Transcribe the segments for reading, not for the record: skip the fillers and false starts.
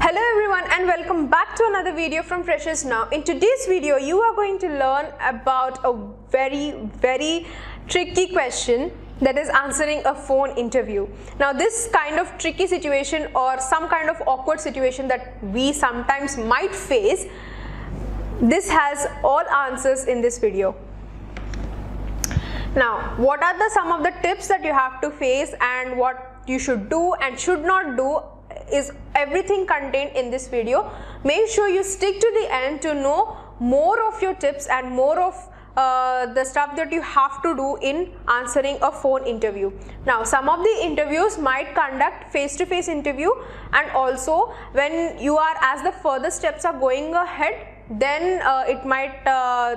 Hello everyone and welcome back to another video from Freshers Now. In today's video, you are going to learn about a very tricky question, that is answering a phone interview. Now this kind of tricky situation or some kind of awkward situation that we sometimes might face, this has all answers in this video. Now what are some of the tips that you have to face and what you should do and should not do is everything contained in this video. Make sure you stick to the end to know more of your tips and more of the stuff that you have to do in answering a phone interview. Now some of the interviews might conduct face-to-face interview, and also when you are as the further steps are going ahead, then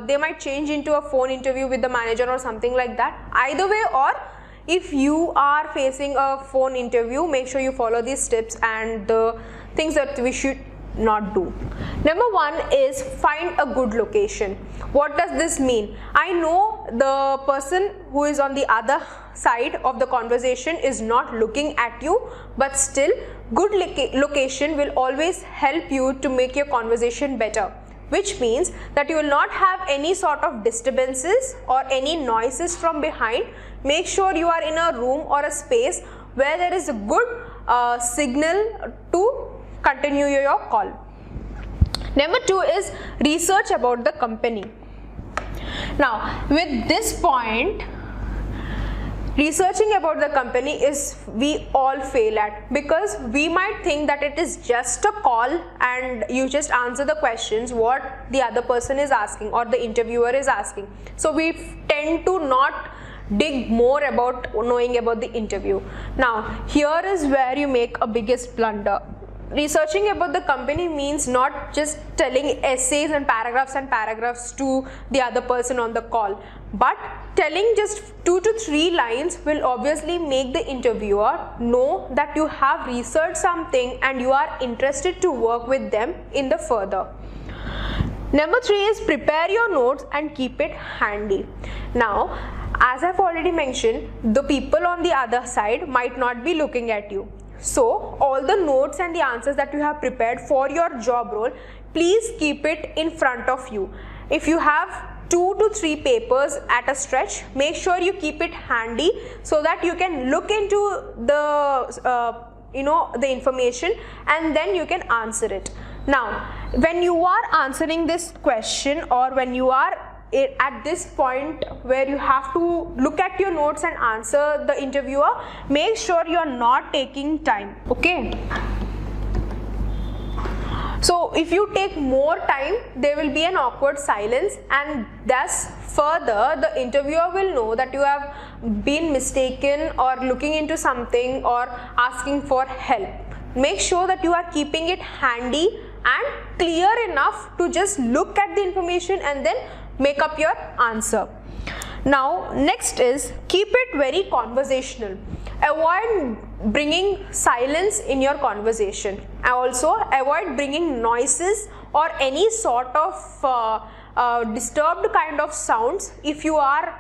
they might change into a phone interview with the manager or something like that. Either way, or if you are facing a phone interview, make sure you follow these tips and the things that we should not do. Number one is find a good location. What does this mean? I know the person who is on the other side of the conversation is not looking at you, but still good location will always help you to make your conversation better, which means that you will not have any sort of disturbances or any noises from behind. Make sure you are in a room or a space where there is a good signal to continue your call. Number two is research about the company. Now with this point, researching about the company is we all fail at, because we might think that it is just a call and you just answer the questions what the other person is asking or the interviewer is asking. So we tend to not dig more about knowing about the interview. Now here is where you make a biggest blunder. Researching about the company means not just telling essays and paragraphs to the other person on the call, but telling just 2 to 3 lines will obviously make the interviewer know that you have researched something and you are interested to work with them in the further. Number 3 is prepare your notes and keep it handy. Now as I've already mentioned, the people on the other side might not be looking at you. So all the notes and the answers that you have prepared for your job role, please keep it in front of you. If you have 2 to 3 papers at a stretch, make sure you keep it handy so that you can look into the the information and then you can answer it. Now when you are answering this question, or when you are at this point where you have to look at your notes and answer the interviewer, make sure you are not taking time, okay? So if you take more time, there will be an awkward silence, and thus further the interviewer will know that you have been mistaken or looking into something or asking for help. Make sure that you are keeping it handy and clear enough to just look at the information and then make up your answer. Now next is keep it very conversational. Avoid bringing silence in your conversation. Also avoid bringing noises or any sort of disturbed kind of sounds if you are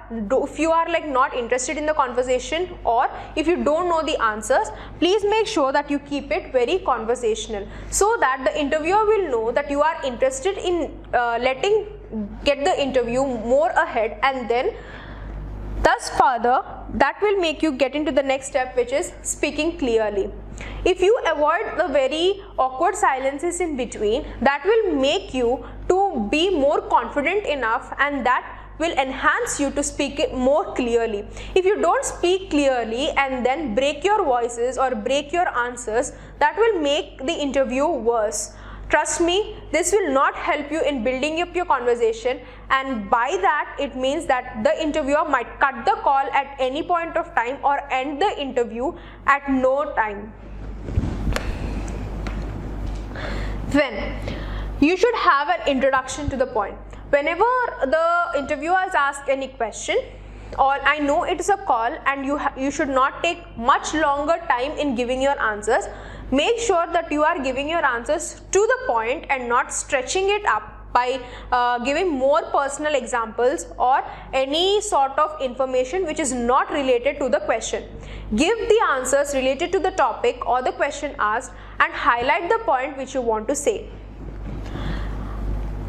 like not interested in the conversation, or if you don't know the answers. Please make sure that you keep it very conversational so that the interviewer will know that you are interested in get the interview more ahead, and then thus further that will make you get into the next step, which is speaking clearly. If you avoid the very awkward silences in between, that will make you to be more confident enough, and that will enhance you to speak it more clearly. If you don't speak clearly and then break your voices or break your answers, that will make the interview worse. Trust me, this will not help you in building up your conversation, and by that it means that the interviewer might cut the call at any point of time or end the interview at no time. Then you should have an introduction to the point. Whenever the interviewer is asked any question, or I know it is a call and you should not take much longer time in giving your answers, make sure that you are giving your answers to the point and not stretching it up by giving more personal examples or any sort of information which is not related to the question. Give the answers related to the topic or the question asked and highlight the point which you want to say.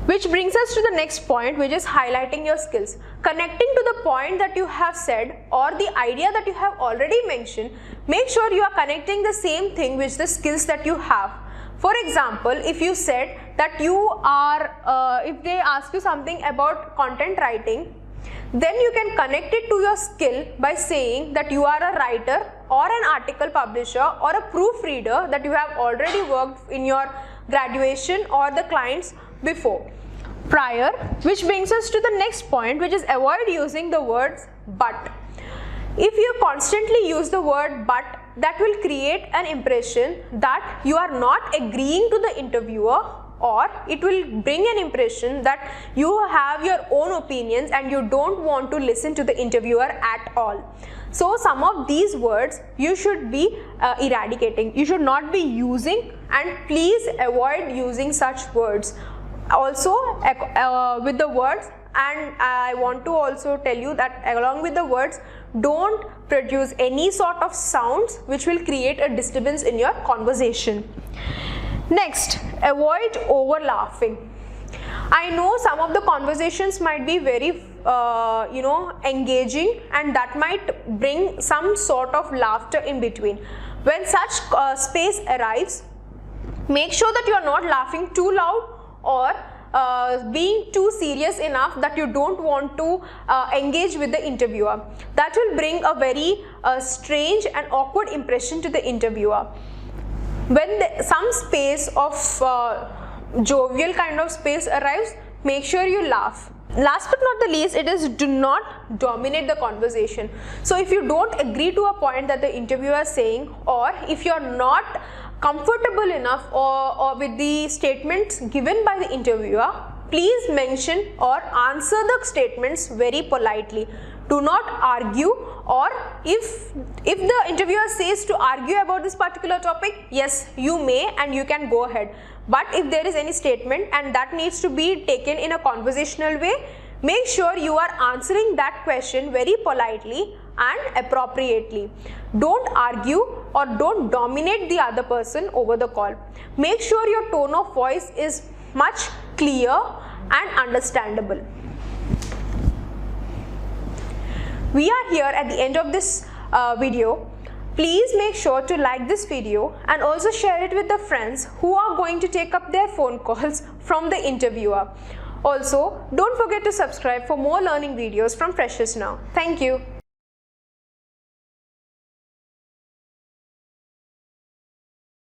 Which brings us to the next point, which is highlighting your skills. Connecting to the point that you have said or the idea that you have already mentioned, make sure you are connecting the same thing with the skills that you have. For example, if you said that you are, if they ask you something about content writing, then you can connect it to your skill by saying that you are a writer or an article publisher or a proofreader, that you have already worked in your graduation or the clients before, prior. Which brings us to the next point, which is avoid using the words but. If you constantly use the word but, that will create an impression that you are not agreeing to the interviewer, or it will bring an impression that you have your own opinions and you don't want to listen to the interviewer at all. So some of these words you should be eradicating. You should not be using, and please avoid using such words. Also with the words, and I want to also tell you that along with the words, don't produce any sort of sounds which will create a disturbance in your conversation. Next, avoid over laughing. I know some of the conversations might be very engaging, and that might bring some sort of laughter in between. When such space arrives, make sure that you are not laughing too loud or being too serious enough that you don't want to engage with the interviewer. That will bring a very strange and awkward impression to the interviewer. When some space of jovial kind of space arrives, make sure you laugh. Last but not the least, it is do not dominate the conversation. So if you don't agree to a point that the interviewer is saying, or if you are not comfortable enough or with the statements given by the interviewer, please mention or answer the statements very politely. Do not argue, or if the interviewer says to argue about this particular topic, yes, you may and you can go ahead. But if there is any statement and that needs to be taken in a conversational way, make sure you are answering that question very politely and appropriately. Don't argue or don't dominate the other person over the call. Make sure your tone of voice is much clear and understandable. We are here at the end of this video. Please make sure to like this video and also share it with the friends who are going to take up their phone calls from the interviewer. Also, don't forget to subscribe for more learning videos from Freshers Now. Thank you.